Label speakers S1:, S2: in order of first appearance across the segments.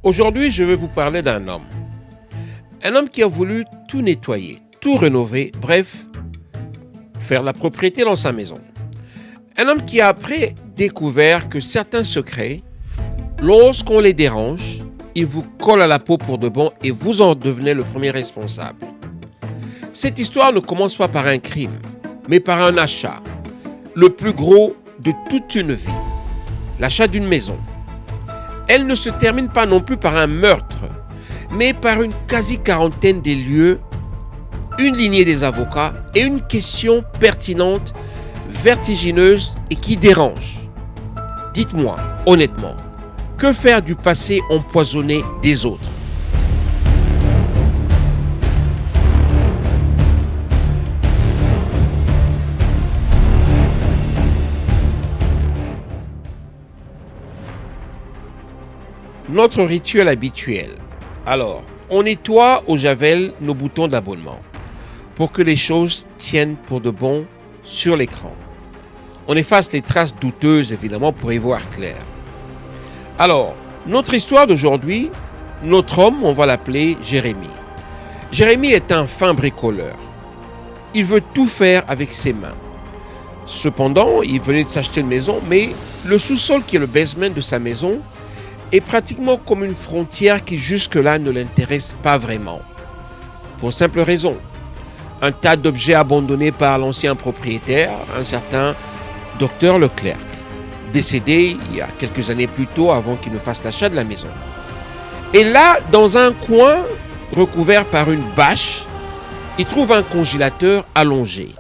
S1: Aujourd'hui, je vais vous parler d'un homme. Un homme qui a voulu tout nettoyer, tout rénover, bref, faire la propriété dans sa maison. Un homme qui a après découvert que certains secrets, lorsqu'on les dérange, ils vous collent à la peau pour de bon et vous en devenez le premier responsable. Cette histoire ne commence pas par un crime, mais par un achat, le plus gros de toute une vie, l'achat d'une maison. Elle ne se termine pas non plus par un meurtre, mais par une quasi-quarantaine des lieux, une lignée des avocats et une question pertinente, vertigineuse et qui dérange. Dites-moi, honnêtement, que faire du passé empoisonné des autres ? Notre rituel habituel. Alors, on nettoie au javel nos boutons d'abonnement pour que les choses tiennent pour de bon sur l'écran. On efface les traces douteuses, évidemment, pour y voir clair. Alors, notre histoire d'aujourd'hui, notre homme, on va l'appeler Jérémie. Jérémie est un fin bricoleur. Il veut tout faire avec ses mains. Cependant, il venait de s'acheter une maison, mais le sous-sol qui est le basement de sa maison est pratiquement comme une frontière qui jusque-là ne l'intéresse pas vraiment. Pour simple raison, un tas d'objets abandonnés par l'ancien propriétaire, un certain Dr Leclerc, décédé il y a quelques années plus tôt avant qu'il ne fasse l'achat de la maison. Et là, dans un coin recouvert par une bâche, il trouve un congélateur allongé.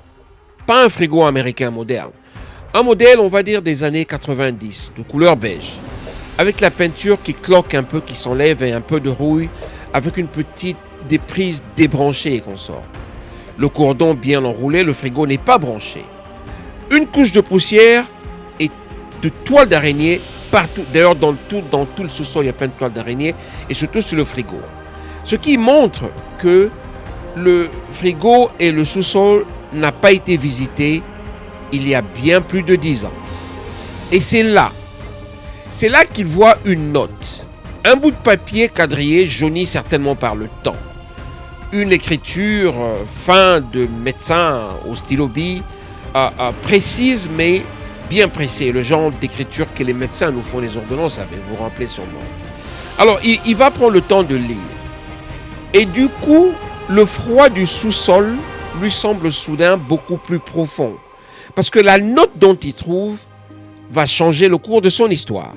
S1: Pas un frigo américain moderne, un modèle, on va dire, des années 90, de couleur beige, avec la peinture qui cloque un peu, qui s'enlève et un peu de rouille, avec une petite déprise débranchée et qu'on sort. Le cordon bien enroulé, le frigo n'est pas branché. Une couche de poussière et de toiles d'araignée partout. D'ailleurs, dans tout le sous-sol, il y a plein de toiles d'araignée et surtout sur le frigo. Ce qui montre que le frigo et le sous-sol n'ont pas été visités il y a bien plus de 10 ans. Et c'est là qu'il voit une note. Un bout de papier quadrillé, jauni certainement par le temps. Une écriture fin de médecin au stylo bille, précise mais bien pressée. Le genre d'écriture que les médecins nous font les ordonnances avec, vous rappelez sûrement. Alors, il va prendre le temps de lire. Et du coup, le froid du sous-sol lui semble soudain beaucoup plus profond. Parce que la note dont il trouve va changer le cours de son histoire.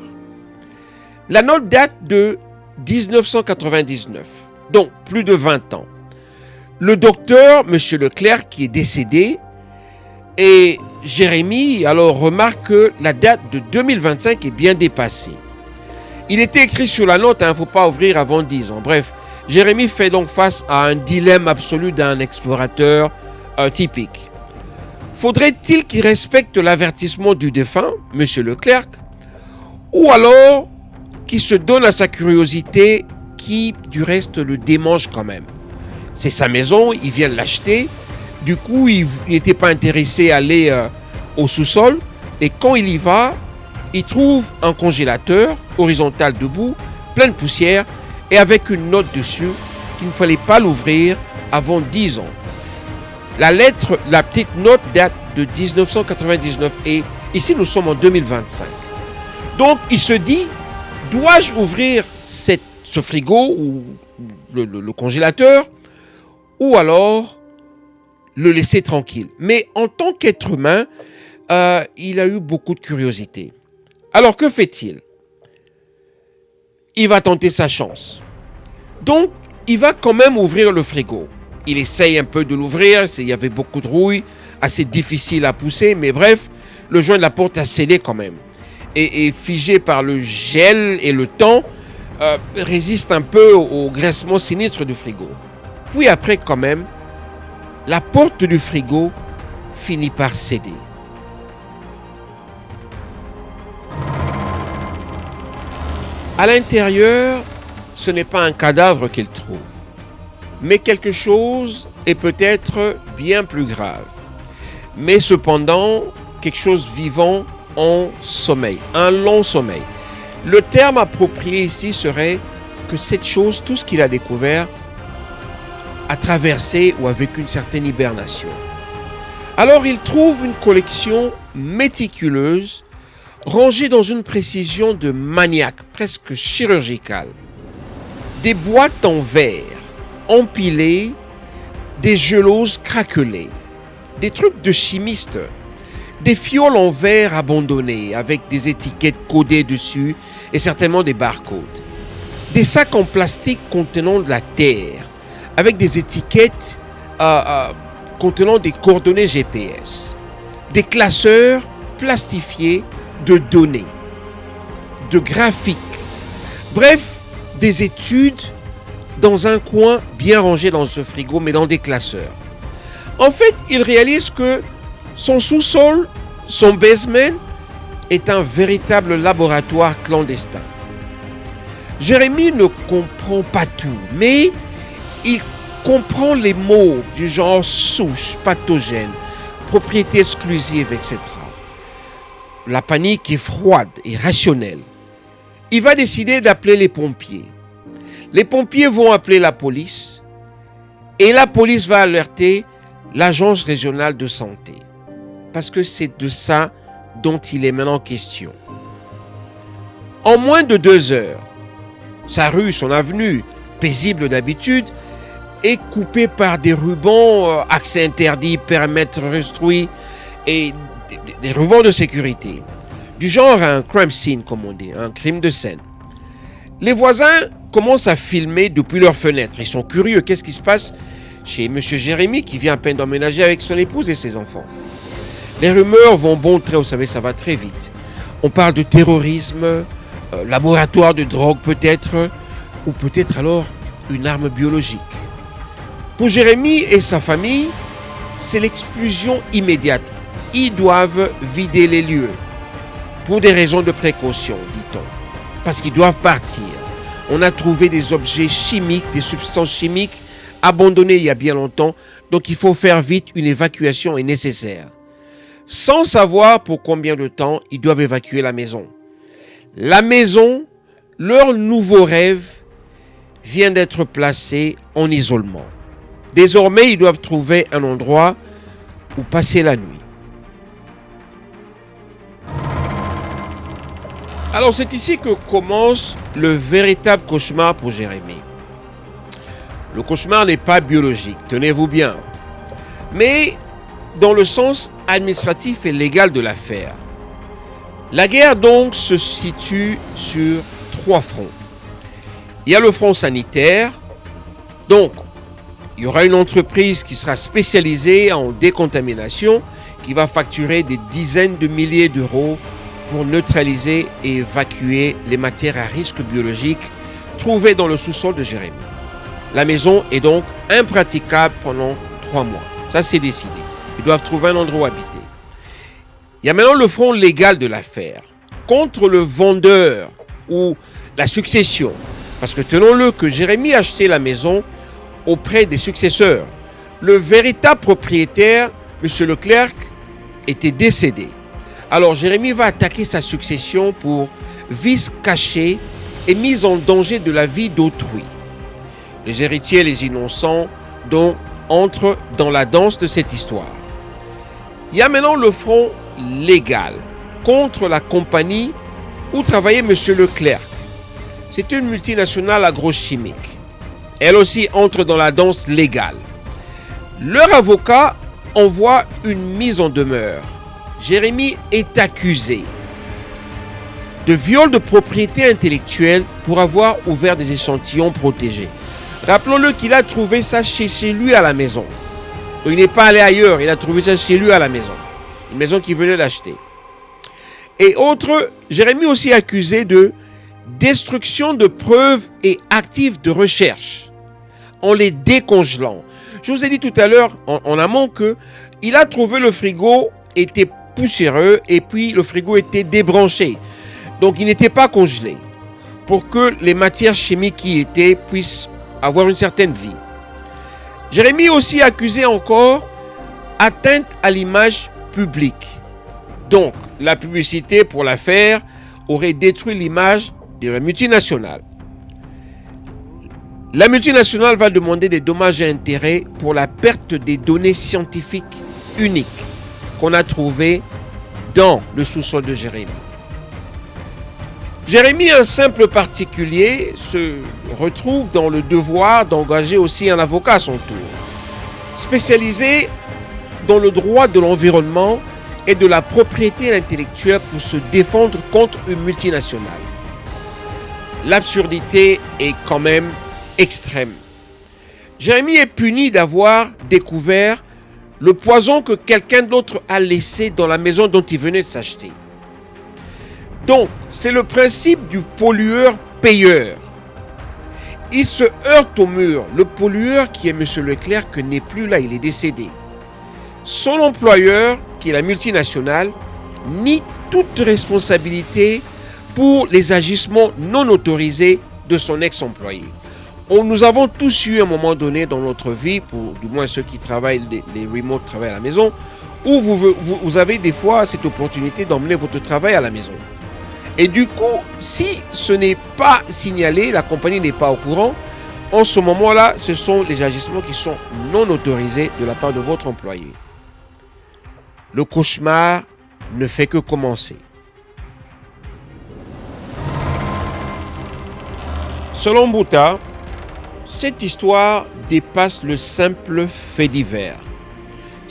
S1: La note date de 1999, donc plus de 20 ans. Le docteur, M. Leclerc, qui est décédé, et Jérémie, alors remarque que la date de 2025 est bien dépassée. Il était écrit sur la note, il ne faut pas ouvrir avant 10 ans. Bref, Jérémie fait donc face à un dilemme absolu d'un explorateur typique. Faudrait-il qu'il respecte l'avertissement du défunt, M. Leclerc, ou alors qu'il se donne à sa curiosité qui, du reste, le démange quand même. C'est sa maison, il vient de l'acheter, du coup, il n'était pas intéressé à aller au sous-sol, et quand il y va, il trouve un congélateur horizontal debout, plein de poussière, et avec une note dessus qu'il ne fallait pas l'ouvrir avant 10 ans. La petite note date de 1999 et ici nous sommes en 2025. Donc il se dit, dois-je ouvrir ce frigo ou le congélateur ou alors le laisser tranquille. Mais en tant qu'être humain, il a eu beaucoup de curiosité. Alors que fait-il ? Il va tenter sa chance. Donc il va quand même ouvrir le frigo. Il essaye un peu de l'ouvrir, il y avait beaucoup de rouille, assez difficile à pousser, mais bref, le joint de la porte a scellé quand même. Et figé par le gel et le temps, résiste un peu au grincement sinistre du frigo. Puis après quand même, la porte du frigo finit par céder. À l'intérieur, ce n'est pas un cadavre qu'il trouve, mais quelque chose est peut-être bien plus grave. Mais cependant, quelque chose vivant en sommeil, un long sommeil. Le terme approprié ici serait que cette chose, tout ce qu'il a découvert, a traversé ou a vécu une certaine hibernation. Alors il trouve une collection méticuleuse, rangée dans une précision de maniaque, presque chirurgicale. Des boîtes en verre, empilées, des geloses craquelées, des trucs de chimiste, des fioles en verre abandonnées avec des étiquettes codées dessus et certainement des barcodes. Des sacs en plastique contenant de la terre avec des étiquettes contenant des coordonnées GPS. Des classeurs plastifiés de données, de graphiques. Bref, des études dans un coin bien rangé dans ce frigo, mais dans des classeurs. En fait, il réalise que son sous-sol, son basement, est un véritable laboratoire clandestin. Jérémie ne comprend pas tout, mais il comprend les mots du genre souche, pathogène, propriété exclusive, etc. La panique est froide et rationnelle. Il va décider d'appeler les pompiers. Les pompiers vont appeler la police et la police va alerter l'agence régionale de santé. Parce que c'est de ça dont il est maintenant question. En moins de 2 heures, sa rue, son avenue, paisible d'habitude, est coupée par des rubans accès interdit, périmètre restruit et des rubans de sécurité. Du genre un crime scene, comme on dit, un crime de scène. Les voisins commencent à filmer depuis leurs fenêtres. Ils sont curieux. Qu'est-ce qui se passe chez M. Jérémie qui vient à peine d'emménager avec son épouse et ses enfants? Les rumeurs vont bon train, vous savez, ça va très vite. On parle de terrorisme, laboratoire de drogue peut-être, ou peut-être alors une arme biologique. Pour Jérémie et sa famille, c'est l'explosion immédiate. Ils doivent vider les lieux. Pour des raisons de précaution, dit-on. Parce qu'ils doivent partir. On a trouvé des objets chimiques, des substances chimiques abandonnées il y a bien longtemps. Donc il faut faire vite, une évacuation est nécessaire. Sans savoir pour combien de temps ils doivent évacuer la maison. La maison, leur nouveau rêve, vient d'être placé en isolement. Désormais, ils doivent trouver un endroit où passer la nuit. Alors c'est ici que commence le véritable cauchemar pour Jérémie. Le cauchemar n'est pas biologique, tenez-vous bien, mais dans le sens administratif et légal de l'affaire. La guerre donc se situe sur 3 fronts. Il y a le front sanitaire, donc il y aura une entreprise qui sera spécialisée en décontamination qui va facturer des dizaines de milliers d'euros pour neutraliser et évacuer les matières à risque biologique trouvées dans le sous-sol de Jérémie. La maison est donc impraticable pendant 3 mois. Ça, c'est décidé. Ils doivent trouver un endroit où habiter. Il y a maintenant le front légal de l'affaire. Contre le vendeur ou la succession. Parce que tenons-le que Jérémie a acheté la maison auprès des successeurs. Le véritable propriétaire, M. Leclerc, était décédé. Alors Jérémie va attaquer sa succession pour vice caché et mise en danger de la vie d'autrui. Les héritiers et les innocents donc entrent dans la danse de cette histoire. Il y a maintenant le front légal contre la compagnie où travaillait M. Leclerc. C'est une multinationale agrochimique. Elle aussi entre dans la danse légale. Leur avocat envoie une mise en demeure. Jérémie est accusé de viol de propriété intellectuelle pour avoir ouvert des échantillons protégés. Rappelons-le qu'il a trouvé ça chez lui à la maison. Donc il n'est pas allé ailleurs, il a trouvé ça chez lui à la maison. Une maison qu'il venait d'acheter. Et autre, Jérémie aussi accusé de destruction de preuves et actifs de recherche en les décongelant. Je vous ai dit tout à l'heure en amont que il a trouvé le frigo était poussiéreux et puis le frigo était débranché. Donc il n'était pas congelé pour que les matières chimiques qui y étaient puissent avoir une certaine vie. Jérémie aussi accusé encore atteinte à l'image publique. Donc la publicité pour l'affaire aurait détruit l'image de la multinationale. La multinationale va demander des dommages et intérêts pour la perte des données scientifiques uniques qu'on a trouvées dans le sous-sol de Jérémie. Jérémie, un simple particulier, se retrouve dans le devoir d'engager aussi un avocat à son tour, spécialisé dans le droit de l'environnement et de la propriété intellectuelle pour se défendre contre une multinationale. L'absurdité est quand même extrême. Jérémie est puni d'avoir découvert le poison que quelqu'un d'autre a laissé dans la maison dont il venait de s'acheter. Donc, c'est le principe du pollueur-payeur. Il se heurte au mur. Le pollueur, qui est M. Leclerc, n'est plus là, il est décédé. Son employeur, qui est la multinationale, nie toute responsabilité pour les agissements non autorisés de son ex-employé. Nous avons tous eu un moment donné dans notre vie, pour du moins ceux qui travaillent, les remote travaillent à la maison, où vous avez des fois cette opportunité d'emmener votre travail à la maison. Et du coup, si ce n'est pas signalé, la compagnie n'est pas au courant, en ce moment-là, ce sont les agissements qui sont non autorisés de la part de votre employé. Le cauchemar ne fait que commencer. Selon Bouta, cette histoire dépasse le simple fait divers.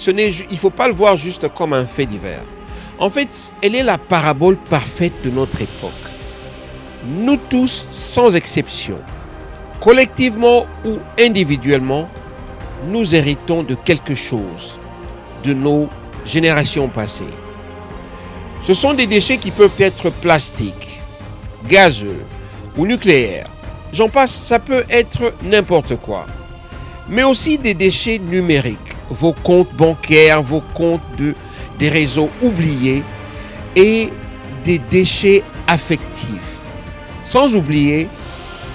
S1: Il ne faut pas le voir juste comme un fait divers. En fait, elle est la parabole parfaite de notre époque. Nous tous, sans exception, collectivement ou individuellement, nous héritons de quelque chose de nos générations passées. Ce sont des déchets qui peuvent être plastiques, gazeux ou nucléaires. J'en passe, ça peut être n'importe quoi. Mais aussi des déchets numériques, vos comptes bancaires, vos comptes des réseaux oubliés et des déchets affectifs. Sans oublier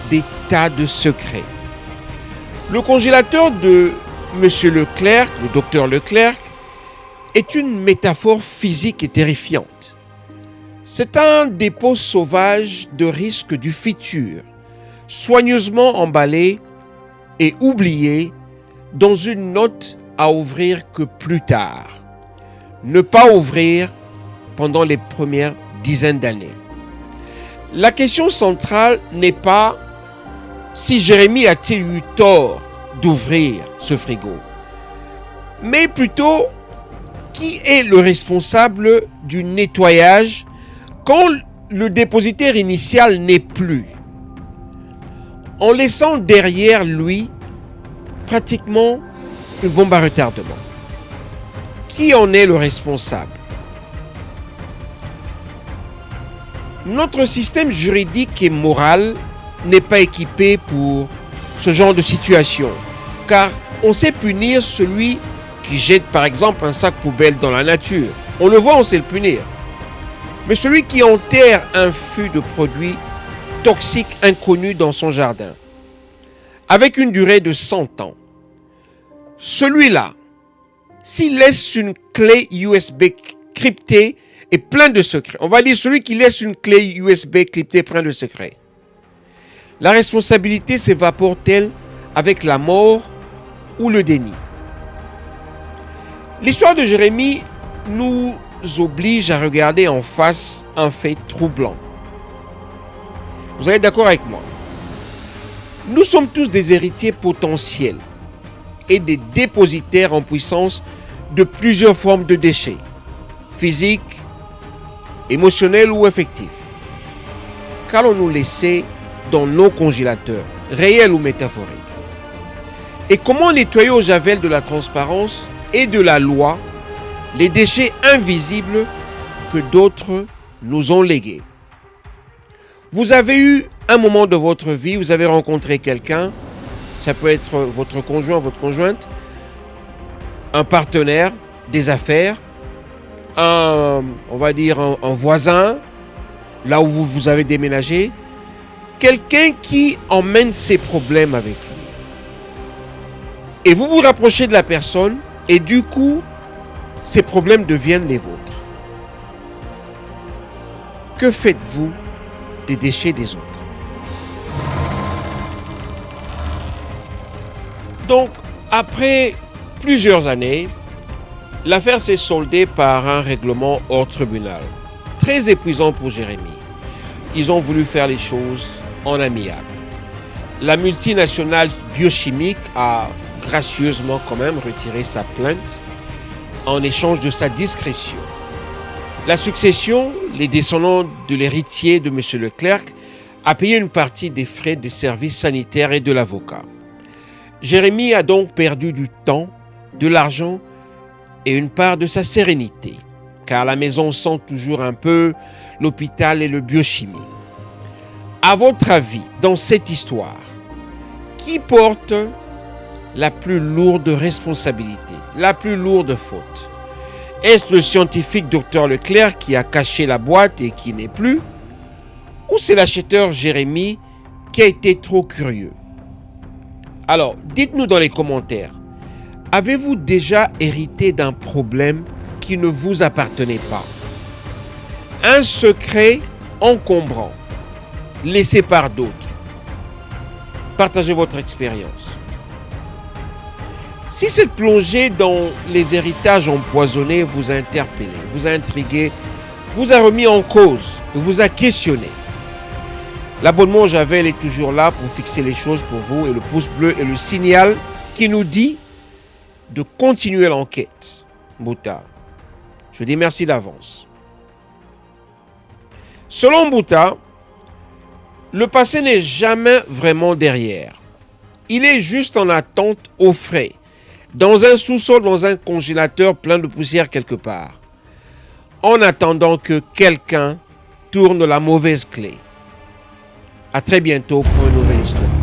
S1: des tas de secrets. Le congélateur de M. Leclerc, le docteur Leclerc, est une métaphore physique et terrifiante. C'est un dépôt sauvage de risques du futur, soigneusement emballé et oublié dans une note à ouvrir que plus tard. Ne pas ouvrir pendant les premières dizaines d'années. La question centrale n'est pas si Jérémie a-t-il eu tort d'ouvrir ce frigo, mais plutôt qui est le responsable du nettoyage quand le dépositaire initial n'est plus, en laissant derrière lui pratiquement une bombe à retardement. Qui en est le responsable? Notre système juridique et moral n'est pas équipé pour ce genre de situation, car on sait punir celui qui jette par exemple un sac poubelle dans la nature. On le voit, on sait le punir. Mais celui qui enterre un fût de produits toxiques inconnus dans son jardin, avec une durée de 100 ans, celui-là, s'il laisse une clé USB cryptée et plein de secrets, on va dire celui qui laisse une clé USB cryptée plein de secrets, la responsabilité s'évapore-t-elle avec la mort ou le déni? L'histoire de Jérémie nous oblige à regarder en face un fait troublant. Vous êtes d'accord avec moi? Nous sommes tous des héritiers potentiels et des dépositaires en puissance de plusieurs formes de déchets, physiques, émotionnels ou affectifs. Qu'allons-nous laisser dans nos congélateurs, réels ou métaphoriques? Et comment nettoyer au javel de la transparence et de la loi les déchets invisibles que d'autres nous ont légués? Vous avez eu un moment de votre vie, vous avez rencontré quelqu'un, ça peut être votre conjoint, votre conjointe, un partenaire, des affaires, un voisin, là où vous avez déménagé, quelqu'un qui emmène ses problèmes avec lui. Et vous vous rapprochez de la personne et du coup, ces problèmes deviennent les vôtres. Que faites-vous des déchets des autres? Donc, après plusieurs années, l'affaire s'est soldée par un règlement hors tribunal. Très épuisant pour Jérémie. Ils ont voulu faire les choses en amiable. La multinationale biochimique a gracieusement quand même retiré sa plainte en échange de sa discrétion. La succession, les descendants de l'héritier de M. Leclerc, a payé une partie des frais de services sanitaires et de l'avocat. Jérémie a donc perdu du temps, de l'argent et une part de sa sérénité, car la maison sent toujours un peu l'hôpital et le biochimie. À votre avis, dans cette histoire, qui porte la plus lourde responsabilité, la plus lourde faute? Est-ce le scientifique Dr Leclerc qui a caché la boîte et qui n'est plus? Ou c'est l'acheteur Jérémie qui a été trop curieux? Alors, dites-nous dans les commentaires, avez-vous déjà hérité d'un problème qui ne vous appartenait pas? Un secret encombrant, laissé par d'autres. Partagez votre expérience. Si cette plongée dans les héritages empoisonnés vous a interpellé, vous a intrigué, vous a remis en cause, vous a questionné, l'abonnement Javel est toujours là pour fixer les choses pour vous et le pouce bleu est le signal qui nous dit de continuer l'enquête. Bouta, je dis merci d'avance. Selon Bouta, le passé n'est jamais vraiment derrière. Il est juste en attente au frais, dans un sous-sol, dans un congélateur plein de poussière quelque part, en attendant que quelqu'un tourne la mauvaise clé. À très bientôt pour une nouvelle histoire.